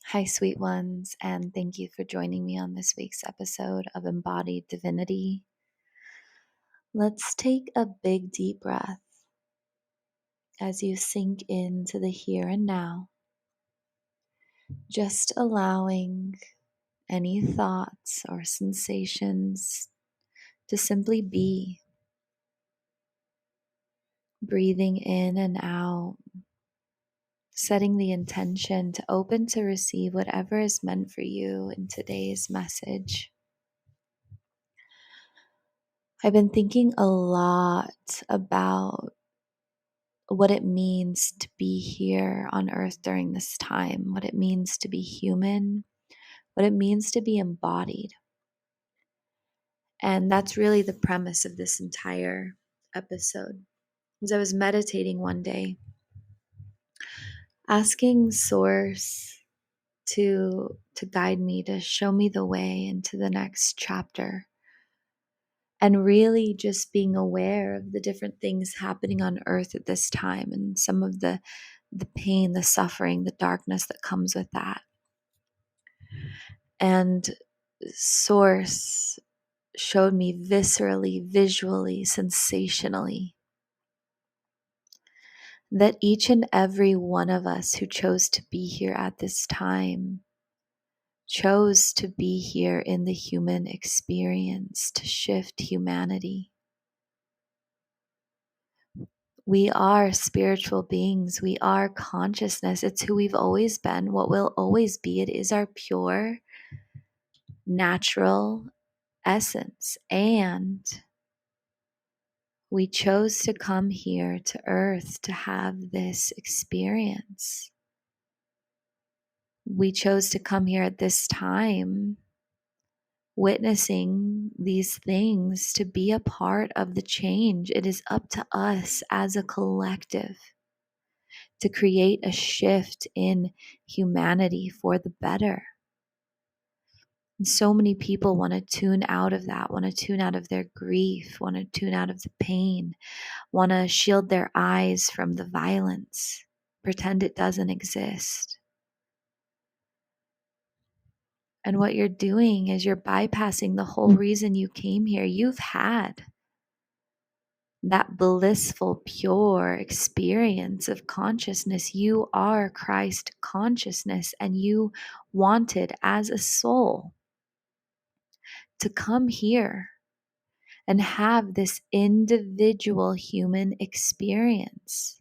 Hi, sweet ones, and thank you for joining me on this week's episode of Embodied Divinity. Let's take a big deep breath as you sink into the here and now, just allowing any thoughts or sensations to simply be, breathing in and out, setting the intention to open to receive whatever is meant for you in today's message. I've been thinking a lot about what it means to be here on earth during this time, what it means to be human, what it means to be embodied. And that's really the premise of this entire episode. As I was meditating one day, asking Source to guide me, to show me the way into the next chapter, and really just being aware of the different things happening on earth at this time and some of the pain, the suffering, the darkness that comes with that. And Source showed me viscerally, visually, sensationally that each and every one of us who chose to be here at this time chose to be here in the human experience to shift humanity. We are spiritual beings. We are consciousness. It's who we've always been, what we'll always be. It is our pure, natural essence. And we chose to come here to earth to have this experience. We chose to come here at this time, witnessing these things, to be a part of the change. It is up to us as a collective to create a shift in humanity for the better. And so many people want to tune out of that, want to tune out of their grief, want to tune out of the pain, want to shield their eyes from the violence, pretend it doesn't exist. And what you're doing is you're bypassing the whole reason you came here. You've had that blissful, pure experience of consciousness. You are Christ consciousness, and you wanted as a soul to come here and have this individual human experience.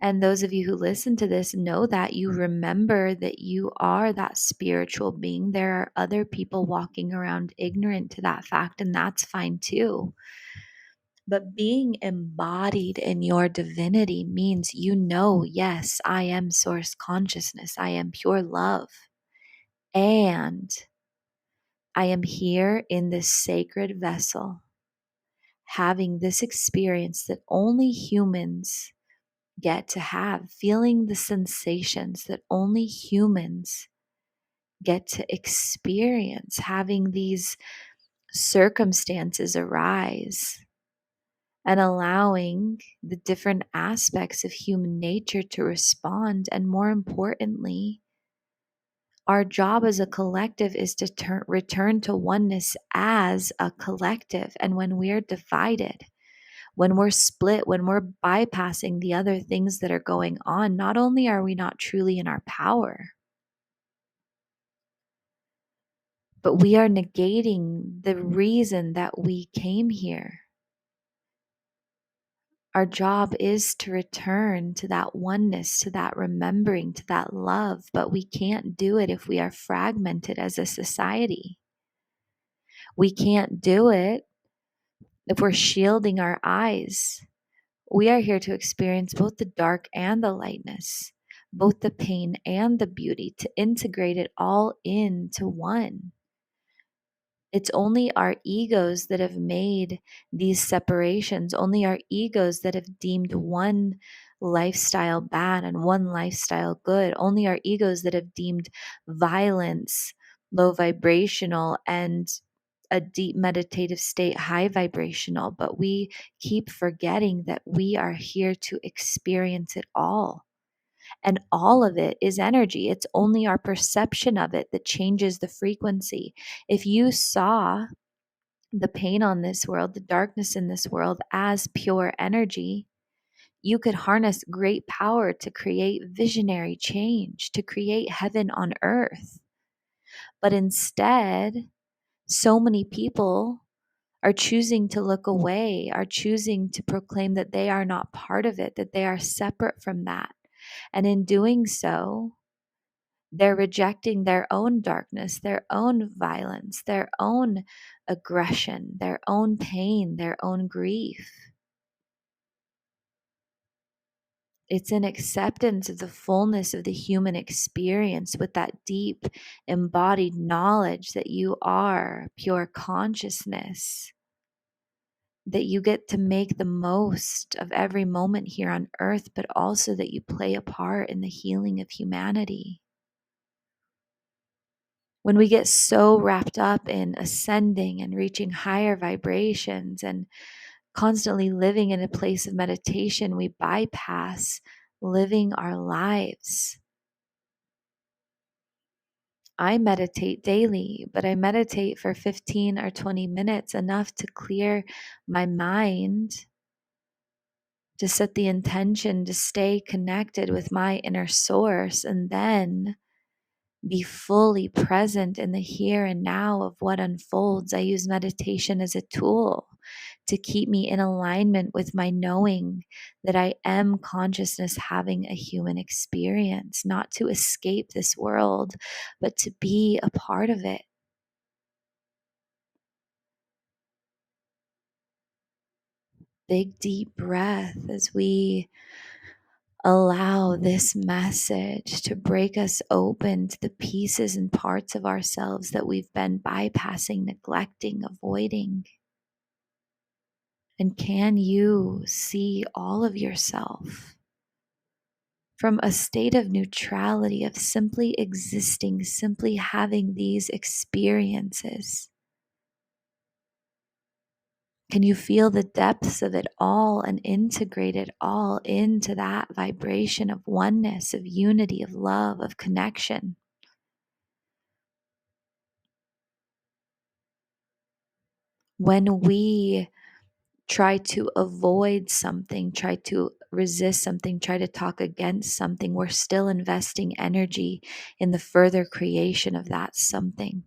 And those of you who listen to this know that you remember that you are that spiritual being. There are other people walking around ignorant to that fact, and that's fine too. But being embodied in your divinity means you know, yes, I am source consciousness. I am pure love. And I am here in this sacred vessel, having this experience that only humans get to have, feeling the sensations that only humans get to experience, having these circumstances arise, and allowing the different aspects of human nature to respond. And more importantly, our job as a collective is to return to oneness as a collective. And when we're divided, when we're split, when we're bypassing the other things that are going on, not only are we not truly in our power, but we are negating the reason that we came here. Our job is to return to that oneness, to that remembering, to that love, but we can't do it if we are fragmented as a society. We can't do it if we're shielding our eyes. We are here to experience both the dark and the lightness, both the pain and the beauty, to integrate it all into one. It's only our egos that have made these separations, only our egos that have deemed one lifestyle bad and one lifestyle good, only our egos that have deemed violence low vibrational and a deep meditative state high vibrational. But we keep forgetting that we are here to experience it all. And all of it is energy. It's only our perception of it that changes the frequency. If you saw the pain on this world, the darkness in this world as pure energy, you could harness great power to create visionary change, to create heaven on earth. But instead, so many people are choosing to look away, are choosing to proclaim that they are not part of it, that they are separate from that. And in doing so, they're rejecting their own darkness, their own violence, their own aggression, their own pain, their own grief. It's an acceptance of the fullness of the human experience with that deep embodied knowledge that you are pure consciousness, that you get to make the most of every moment here on earth, but also that you play a part in the healing of humanity. When we get so wrapped up in ascending and reaching higher vibrations and constantly living in a place of meditation, we bypass living our lives. I meditate daily, but I meditate for 15 or 20 minutes, enough to clear my mind, to set the intention to stay connected with my inner source, and then be fully present in the here and now of what unfolds. I use meditation as a tool to keep me in alignment with my knowing that I am consciousness having a human experience, not to escape this world, but to be a part of it. Big, deep breath as we allow this message to break us open to the pieces and parts of ourselves that we've been bypassing, neglecting, avoiding. And can you see all of yourself from a state of neutrality, of simply existing, simply having these experiences? Can you feel the depths of it all and integrate it all into that vibration of oneness, of unity, of love, of connection? When we try to avoid something, try to resist something, try to talk against something, we're still investing energy in the further creation of that something.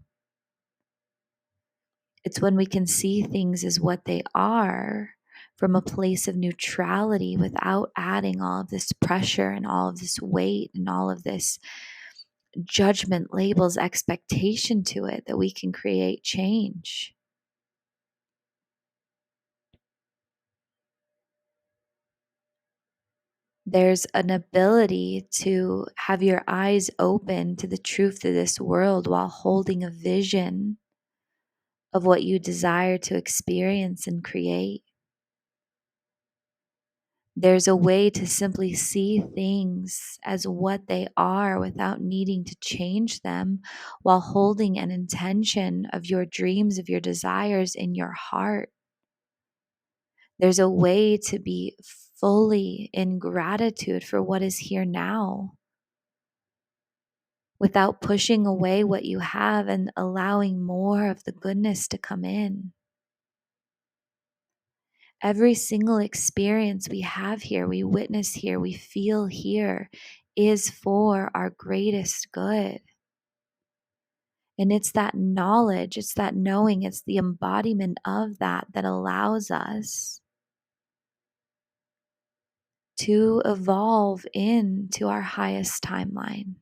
It's when we can see things as what they are from a place of neutrality without adding all of this pressure and all of this weight and all of this judgment, labels, expectation to it, that we can create change. There's an ability to have your eyes open to the truth of this world while holding a vision of what you desire to experience and create. There's a way to simply see things as what they are without needing to change them, while holding an intention of your dreams, of your desires in your heart. There's a way to be fully in gratitude for what is here now, without pushing away what you have and allowing more of the goodness to come in. Every single experience we have here, we witness here, we feel here, is for our greatest good. And it's that knowledge, it's that knowing, it's the embodiment of that that allows us to evolve into our highest timeline.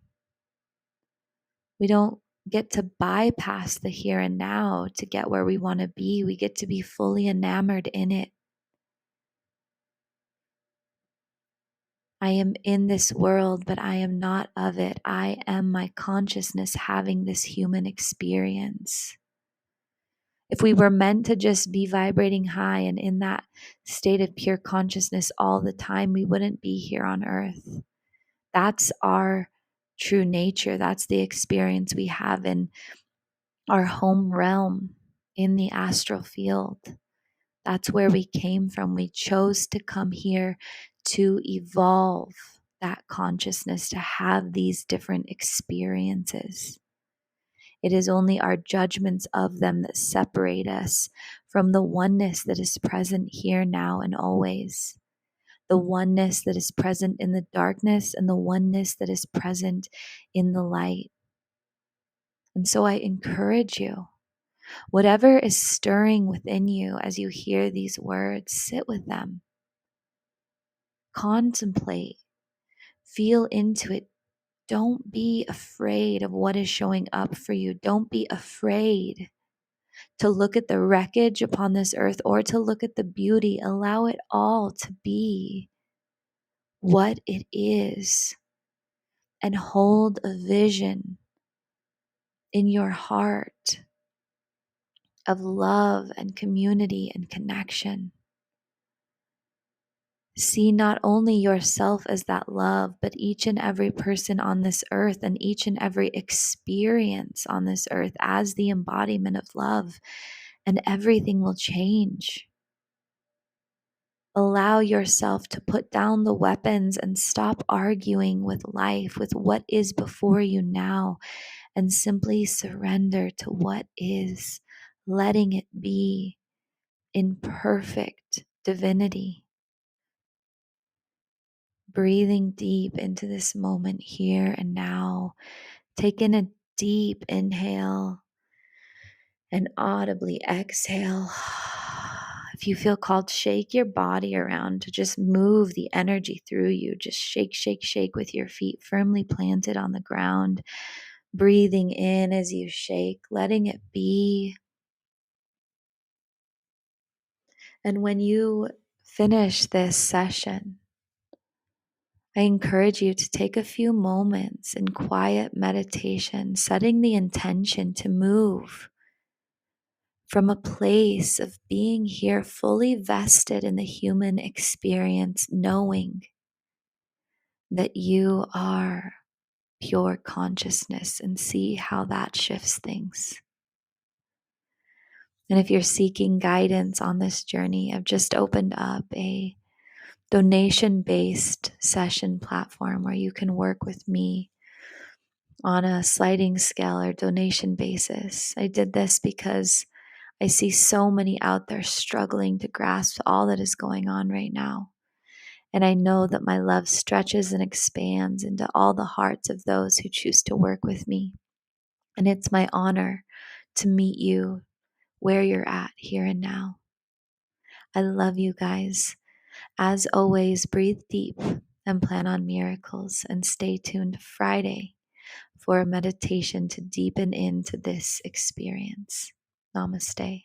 We don't get to bypass the here and now to get where we want to be. We get to be fully enamored in it. I am in this world, but I am not of it. I am my consciousness having this human experience. If we were meant to just be vibrating high and in that state of pure consciousness all the time, we wouldn't be here on earth. That's our true nature. That's the experience we have in our home realm, in the astral field. That's where we came from. We chose to come here to evolve, that consciousness to have these different experiences. It is only our judgments of them that separate us from the oneness that is present here, now, and always. The oneness that is present in the darkness and the oneness that is present in the light. And so I encourage you, whatever is stirring within you as you hear these words, sit with them, contemplate, feel into it. Don't be afraid of what is showing up for you. Don't be afraid to look at the wreckage upon this earth or to look at the beauty. Allow it all to be what it is, and hold a vision in your heart of love and community and connection. See not only yourself as that love, but each and every person on this earth and each and every experience on this earth as the embodiment of love, and everything will change. Allow yourself to put down the weapons and stop arguing with life, with what is before you now, and simply surrender to what is, letting it be in perfect divinity. Breathing deep into this moment here and now. Take in a deep inhale and audibly exhale. If you feel called, shake your body around to just move the energy through you. Just shake, shake, shake with your feet firmly planted on the ground. Breathing in as you shake, letting it be. And when you finish this session, I encourage you to take a few moments in quiet meditation, setting the intention to move from a place of being here fully vested in the human experience, knowing that you are pure consciousness, and see how that shifts things. And if you're seeking guidance on this journey, I've just opened up a donation-based session platform where you can work with me on a sliding scale or donation basis. I did this because I see so many out there struggling to grasp all that is going on right now. And I know that my love stretches and expands into all the hearts of those who choose to work with me. And it's my honor to meet you where you're at here and now. I love you guys. As always, breathe deep and plan on miracles, and stay tuned Friday for a meditation to deepen into this experience. Namaste.